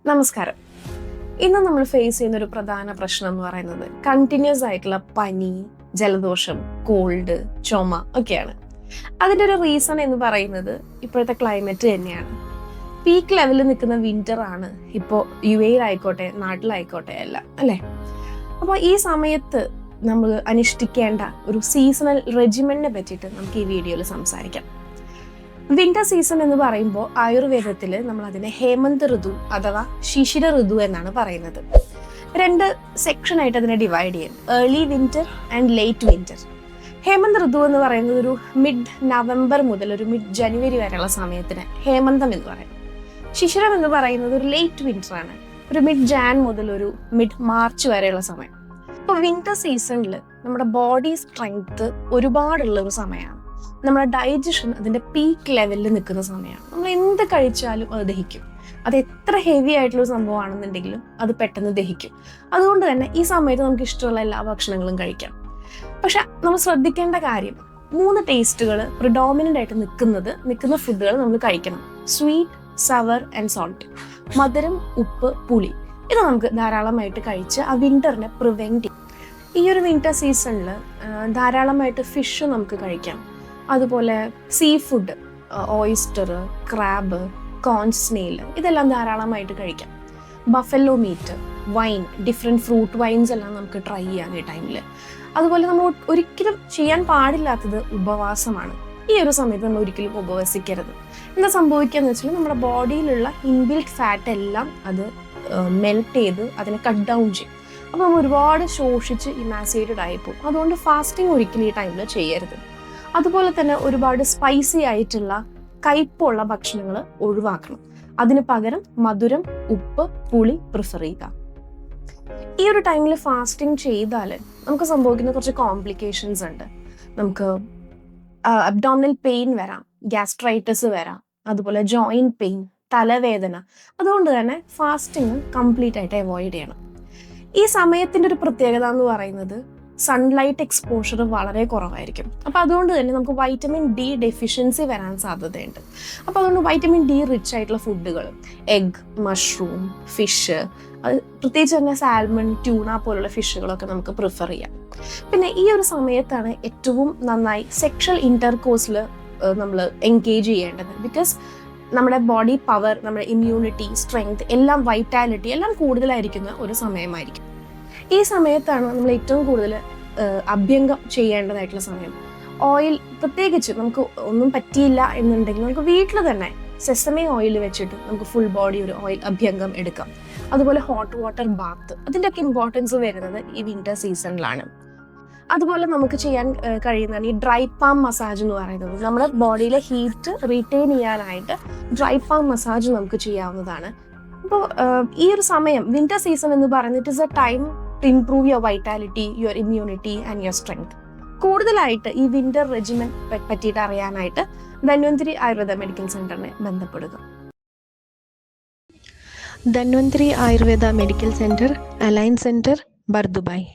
നമസ്കാരം. ഇന്ന് നമ്മൾ ഫേസ് ചെയ്യുന്ന ഒരു പ്രധാന പ്രശ്നം എന്ന് പറയുന്നത് കണ്ടിന്യൂസ് ആയിട്ടുള്ള പനി, ജലദോഷം, കോൾഡ്, ചുമ ഒക്കെയാണ്. അതിൻ്റെ ഒരു റീസൺ എന്ന് പറയുന്നത് ഇപ്പോഴത്തെ ക്ലൈമറ്റ് തന്നെയാണ്. പീക്ക് ലെവലിൽ നിൽക്കുന്ന വിന്റർ ആണ് ഇപ്പോൾ യുഎയിലായിക്കോട്ടെ നാട്ടിലായിക്കോട്ടെ എല്ലാം അല്ലേ. അപ്പോൾ ഈ സമയത്ത് നമ്മൾ അനുഷ്ഠിക്കേണ്ട ഒരു സീസണൽ റെജിമെന്റിനെ പറ്റിയിട്ട് നമുക്ക് ഈ വീഡിയോയിൽ സംസാരിക്കാം. വിന്റർ സീസൺ എന്ന് പറയുമ്പോൾ ആയുർവേദത്തിൽ നമ്മൾ അതിനെ ഹേമന്ത് ഋതു അഥവാ ശിശിര ഋതു എന്നാണ് പറയുന്നത്. രണ്ട് സെക്ഷനായിട്ട് അതിനെ ഡിവൈഡ് ചെയ്യും: early winter and late winter. Hemant ritu എന്ന് പറയുന്നത് ഒരു മിഡ് നവംബർ മുതൽ ഒരു മിഡ് ജനുവരി വരെയുള്ള സമയത്തിന് ഹേമന്തം എന്ന് പറയും. ശിശിരം എന്ന് പറയുന്നത് ഒരു ലേറ്റ് വിന്റർ ആണ്, ഒരു മിഡ് ജാൻ മുതൽ ഒരു മിഡ് മാർച്ച് വരെയുള്ള സമയം. അപ്പോൾ വിന്റർ സീസണിൽ നമ്മുടെ ബോഡി സ്ട്രെങ്ത് ഒരുപാടുള്ള ഒരു സമയമാണ്. നമ്മുടെ ഡൈജഷൻ അതിൻ്റെ പീക്ക് ലെവലിൽ നിൽക്കുന്ന സമയമാണ്. നമ്മൾ എന്ത് കഴിച്ചാലും അത് ദഹിക്കും. അത് എത്ര ഹെവി ആയിട്ടുള്ള സംഭവമാണെന്നുണ്ടെങ്കിലും അത് പെട്ടെന്ന് ദഹിക്കും. അതുകൊണ്ട് തന്നെ ഈ സമയത്ത് നമുക്ക് ഇഷ്ടമുള്ള എല്ലാ ഭക്ഷണങ്ങളും കഴിക്കാം. പക്ഷെ നമ്മൾ ശ്രദ്ധിക്കേണ്ട കാര്യം, 3 ടേസ്റ്റുകൾ പ്രിഡോമിനൻ്റ് ആയിട്ട് നിൽക്കുന്ന ഫുഡുകൾ നമ്മൾ കഴിക്കണം: സ്വീറ്റ്, സവർ ആൻഡ് സോൾട്ട്. മധുരം, ഉപ്പ്, പുളി. ഇത് നമുക്ക് ധാരാളമായിട്ട് കഴിച്ച് ആ വിന്ററിനെ പ്രിവെൻറ്റ് ചെയ്യും. ഈ ഒരു വിന്റർ സീസണിൽ ധാരാളമായിട്ട് ഫിഷ് നമുക്ക് കഴിക്കാം. അതുപോലെ സീ ഫുഡ്, ഓയിസ്റ്റർ, ക്രാബ്, കോൺസ്, സ്നെയിൽ, ഇതെല്ലാം ധാരാളമായിട്ട് കഴിക്കാം. Buffalo meat, wine, different fruit wines എല്ലാം നമുക്ക് ട്രൈ ചെയ്യാം ഈ ടൈമിൽ. അതുപോലെ നമ്മൾ ഒരിക്കലും ചെയ്യാൻ പാടില്ലാത്തത് ഉപവാസമാണ്. ഈ ഒരു സമയത്ത് നമ്മൾ ഒരിക്കലും ഉപവസിക്കരുത്. എന്താ സംഭവിക്കുകയെന്ന് വെച്ചാൽ നമ്മുടെ ബോഡിയിലുള്ള ഇൻബിൽറ്റ് ഫാറ്റ് എല്ലാം അത് മെൽറ്റ് ചെയ്ത് അതിനെ കട്ട് ഡൗൺ ചെയ്യും. അപ്പോൾ നമ്മൾ ഒരുപാട് ശോഷിച്ച് ഇമാസേറ്റഡ് ആയിപ്പോകും. അതുകൊണ്ട് ഫാസ്റ്റിംഗ് ഒരിക്കലും ഈ ടൈമിൽ ചെയ്യരുത്. അതുപോലെ തന്നെ ഒരുപാട് സ്പൈസി ആയിട്ടുള്ള കയ്പുള്ള ഭക്ഷണങ്ങൾ ഒഴിവാക്കണം. അതിന് പകരം മധുരം, ഉപ്പ്, പുളി പ്രിഫർ ചെയ്യുക. ഈ ഒരു ടൈമിൽ ഫാസ്റ്റിംഗ് ചെയ്താൽ നമുക്ക് സംഭവിക്കുന്ന കുറച്ച് കോംപ്ലിക്കേഷൻസ് ഉണ്ട്. നമുക്ക് അബ്ഡോമിനൽ പെയിൻ വരാം, ഗ്യാസ്ട്രൈറ്റിസ് വരാം, അതുപോലെ ജോയിൻറ്റ് പെയിൻ, തലവേദന. അതുകൊണ്ട് തന്നെ ഫാസ്റ്റിംഗ് കംപ്ലീറ്റ് ആയിട്ട് അവോയ്ഡ് ചെയ്യണം. ഈ സമയത്തിൻ്റെ ഒരു പ്രത്യേകത എന്ന് പറയുന്നത് സൺലൈറ്റ് എക്സ്പോഷർ വളരെ കുറവായിരിക്കും. അപ്പോൾ അതുകൊണ്ട് തന്നെ നമുക്ക് വൈറ്റമിൻ ഡി ഡെഫിഷ്യൻസി വരാൻ സാധ്യതയുണ്ട്. അപ്പോൾ അതുകൊണ്ട് വൈറ്റമിൻ ഡി റിച്ച് ആയിട്ടുള്ള ഫുഡുകൾ, എഗ്, മഷ്റൂം, ഫിഷ്, അത് പ്രത്യേകിച്ച് തന്നെ സാൽമൺ, ട്യൂണ പോലുള്ള ഫിഷുകളൊക്കെ നമുക്ക് പ്രിഫർ ചെയ്യാം. പിന്നെ ഈ ഒരു സമയത്താണ് ഏറ്റവും നന്നായി സെക്ഷൽ ഇൻ്റർകോഴ്സിൽ നമ്മൾ എൻഗേജ് ചെയ്യേണ്ടത്. ബിക്കോസ് നമ്മുടെ ബോഡി പവർ, നമ്മുടെ ഇമ്മ്യൂണിറ്റി, സ്ട്രെങ്ത് എല്ലാം, വൈറ്റാലിറ്റി എല്ലാം കൂടുതലായിരിക്കുന്ന ഒരു സമയമായിരിക്കും. ഈ സമയത്താണ് നമ്മൾ ഏറ്റവും കൂടുതൽ അഭ്യംഗം ചെയ്യേണ്ടതായിട്ടുള്ള സമയം. ഓയിൽ, പ്രത്യേകിച്ച് നമുക്ക് ഒന്നും പറ്റിയില്ല എന്നുണ്ടെങ്കിൽ നമുക്ക് വീട്ടിൽ തന്നെ സെസമി ഓയിൽ വെച്ചിട്ട് നമുക്ക് ഫുൾ ബോഡി ഒരു ഓയിൽ അഭ്യംഗം എടുക്കാം. അതുപോലെ ഹോട്ട് വാട്ടർ ബാത്ത്, അതിൻ്റെയൊക്കെ ഇമ്പോർട്ടൻസ് വരുന്നത് ഈ വിന്റർ സീസണിലാണ്. അതുപോലെ നമുക്ക് ചെയ്യാൻ കഴിയുന്നതാണ് ഈ ഡ്രൈ പാം മസാജ് എന്ന് പറയുന്നത്. നമ്മുടെ ബോഡിയിലെ ഹീറ്റ് റീറ്റെയിൻ ചെയ്യാനായിട്ട് ഡ്രൈ പാം മസാജ് നമുക്ക് ചെയ്യാവുന്നതാണ്. അപ്പോൾ ഈ ഒരു സമയം, വിന്റർ സീസൺ എന്ന് പറയുന്നത്, it is a time to improve your vitality, your immunity and your strength. കൂടുതലായിട്ട് ഈ വിന്റർ റെജിമെൻ പറ്റിയിട്ട് അറിയാനായിട്ട് ധന്വന്തരി ആയുർവേദ മെഡിക്കൽ സെന്ററിനെ ബന്ധപ്പെടുക. Dhanvantari Ayurveda medical centre, Al Ain centre, Bur Dubai.